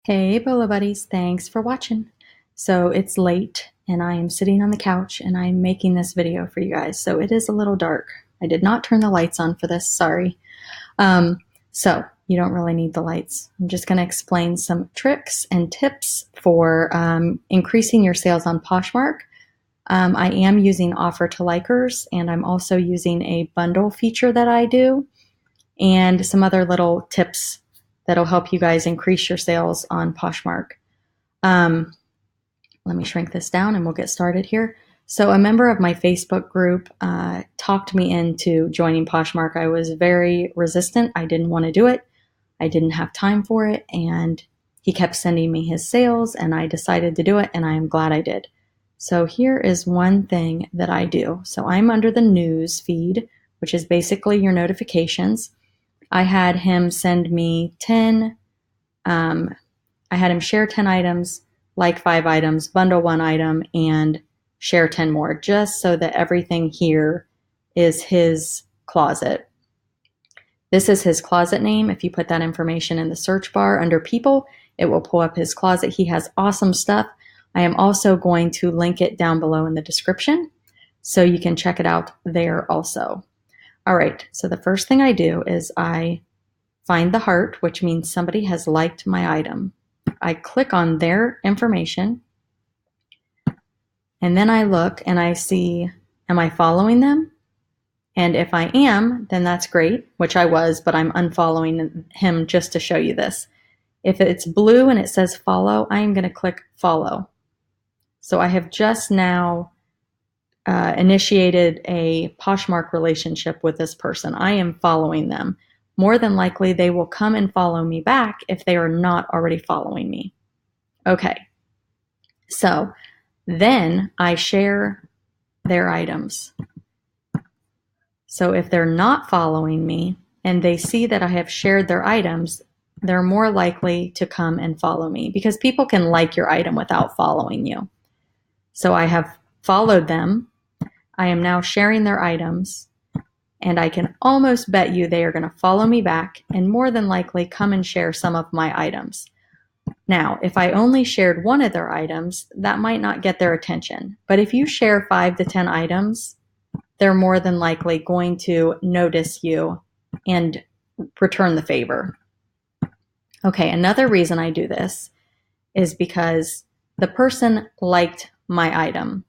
Hey, Bolo buddies, thanks for watching. So it's late and I am sitting on the couch and I'm making this video for you guys. So it is a little dark. I did not turn the lights on for this, sorry. So you don't really need the lights. I'm just going to explain some tricks and tips for increasing your sales on Poshmark. I am using offer to likers, and I'm also using a bundle feature that I do and some other little tips that'll help you guys increase your sales on Poshmark. Let me shrink this down and we'll get started here. So a member of my Facebook group talked me into joining Poshmark. I was very resistant. I didn't want to do it. I didn't have time for it. And he kept sending me his sales and I decided to do it, and I am glad I did. So here is one thing that I do. So I'm under the news feed, which is basically your notifications. I had him send me 10, I had him share 10 items, like 5 items, bundle 1 item, and share 10 more, just so that everything here is his closet. This is his closet name. If you put that information in the search bar under people, it will pull up his closet. He has awesome stuff. I am also going to link it down below in the description, so you can check it out there also. All right, so the first thing I do is I find the heart, which means somebody has liked my item. I click on their information, and then I look and I see, am I following them? And if I am, then that's great, which I was, but I'm unfollowing him just to show you this. If it's blue and it says follow, I'm going to click follow. So I have just now initiated a Poshmark relationship with this person. I am following them. More than likely, they will come and follow me back if they are not already following me. Okay, so then I share their items. So if they're not following me and they see that I have shared their items, they're more likely to come and follow me, because people can like your item without following you. So I have followed them. I am now sharing their items, and I can almost bet you they are going to follow me back and more than likely come and share some of my items. Now, if I only shared one of their items, that might not get their attention. But if you share 5 to 10 items, they're more than likely going to notice you and return the favor. Okay, another reason I do this is because the person liked my item.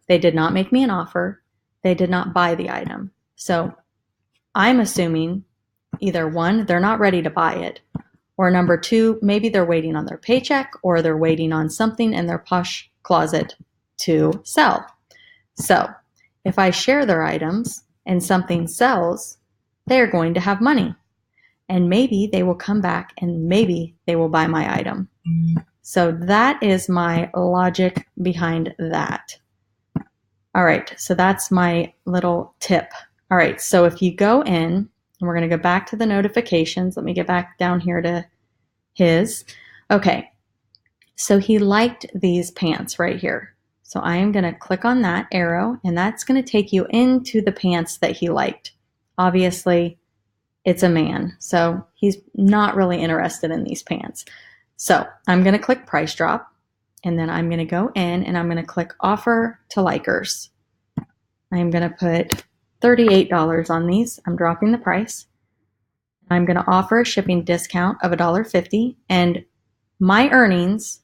They did not make me an offer. They did not buy the item. So I'm assuming either 1, they're not ready to buy it, or number 2, maybe they're waiting on their paycheck, or they're waiting on something in their Posh closet to sell. So if I share their items and something sells, they're going to have money. And maybe they will come back and maybe they will buy my item. So that is my logic behind that. All right, so that's my little tip. All right, so if you go in, and we're going to go back to the notifications. Let me get back down here to his. Okay, so he liked these pants right here. So I am going to click on that arrow, and that's going to take you into the pants that he liked. Obviously, it's a man, so he's not really interested in these pants. So I'm going to click price drop, and then I'm going to go in and I'm going to click offer to likers. I'm going to put $38 on these. I'm dropping the price. I'm going to offer a shipping discount of $1.50, and my earnings,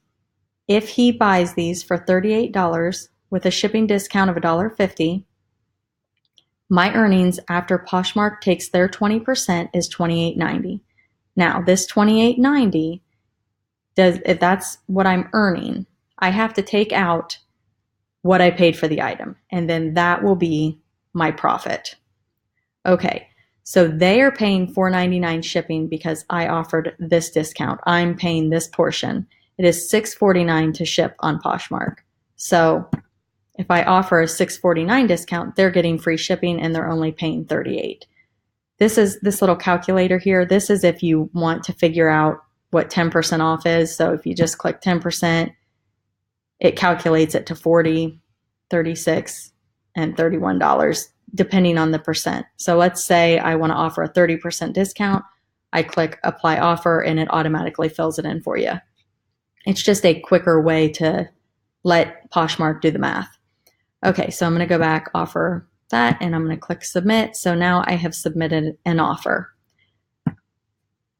if he buys these for $38 with a shipping discount of $1.50, my earnings after Poshmark takes their 20% is $28.90. Now, this $28.90, if that's what I'm earning, I have to take out what I paid for the item, and then that will be my profit. Okay, so they are paying $4.99 shipping because I offered this discount. I'm paying this portion. It is $6.49 to ship on Poshmark. So if I offer a $6.49 discount, they're getting free shipping and they're only paying $38. This is this little calculator here. This is if you want to figure out what 10% off is. So if you just click 10%, it calculates it to $40, $36, and $31, depending on the percent. So let's say I want to offer a 30% discount. I click apply offer and it automatically fills it in for you. It's just a quicker way to let Poshmark do the math. Okay, so I'm going to go back, offer that, and I'm going to click submit. So now I have submitted an offer.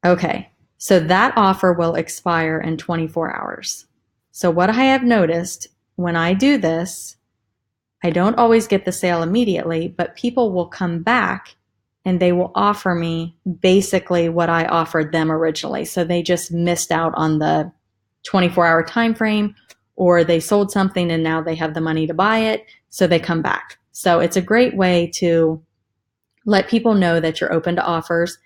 Okay, so that offer will expire in 24 hours. So what I have noticed when I do this, I don't always get the sale immediately, but people will come back and they will offer me basically what I offered them originally. So they just missed out on the 24-hour time frame, or they sold something and now they have the money to buy it, so they come back. So it's a great way to let people know that you're open to offers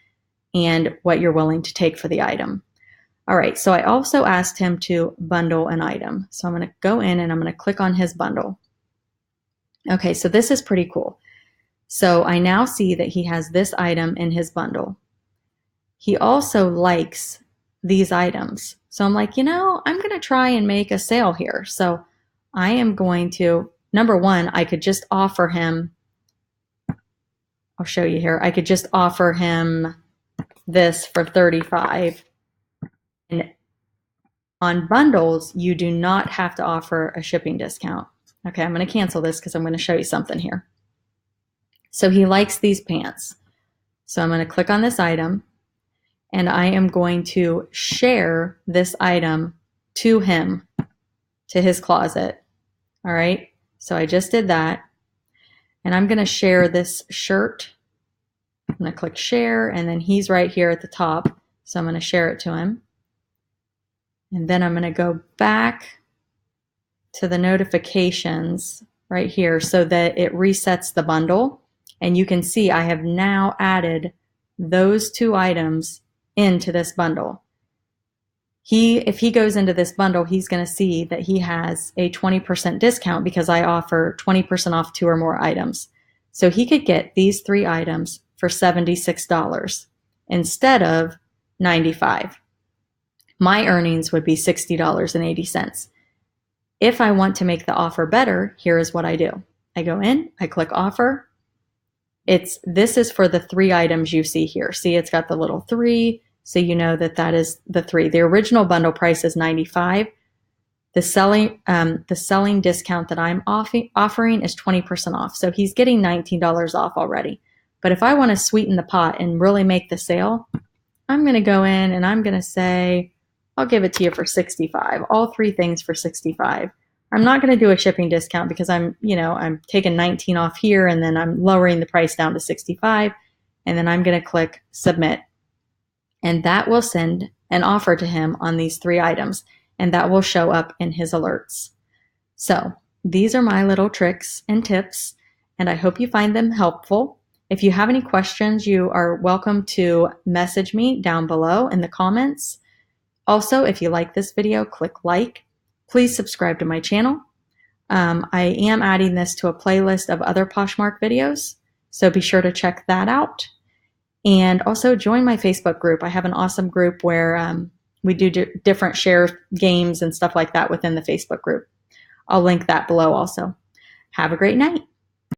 and what you're willing to take for the item. All right, so I also asked him to bundle an item. So I'm going to go in and I'm going to click on his bundle. Okay, so this is pretty cool. So I now see that he has this item in his bundle. He also likes these items. So I'm like, I'm going to try and make a sale here. So I am going to, number one, I could just offer him, I'll show you here. I could just offer him this for $35. And on bundles, you do not have to offer a shipping discount. Okay, I'm going to cancel this because I'm going to show you something here. So he likes these pants. So I'm going to click on this item and I am going to share this item to him, to his closet. All right, so I just did that. And I'm going to share this shirt. I'm going to click share, and then he's right here at the top. So I'm going to share it to him. And then I'm going to go back to the notifications right here so that it resets the bundle. And you can see I have now added those two items into this bundle. If he goes into this bundle, he's going to see that he has a 20% discount because I offer 20% off 2 or more items. So he could get these 3 items for $76 instead of $95. My earnings would be $60.80. If I want to make the offer better, here is what I do. I go in, I click offer. This is for the 3 items you see here. See, it's got the little 3, so you know that is the 3. The original bundle price is $95. The selling discount that I'm offering is 20% off. So he's getting $19 off already. But if I want to sweeten the pot and really make the sale, I'm going to go in and I'm going to say, I'll give it to you for $65. All 3 things for $65. I'm not going to do a shipping discount because I'm taking $19 off here and then I'm lowering the price down to $65. And then I'm going to click submit. And that will send an offer to him on these 3 items. And that will show up in his alerts. So these are my little tricks and tips, and I hope you find them helpful. If you have any questions, you are welcome to message me down below in the comments. Also, if you like this video, click like. Please subscribe to my channel. I am adding this to a playlist of other Poshmark videos, so be sure to check that out. And also join my Facebook group. I have an awesome group where we do different share games and stuff like that within the Facebook group. I'll link that below also. Have a great night.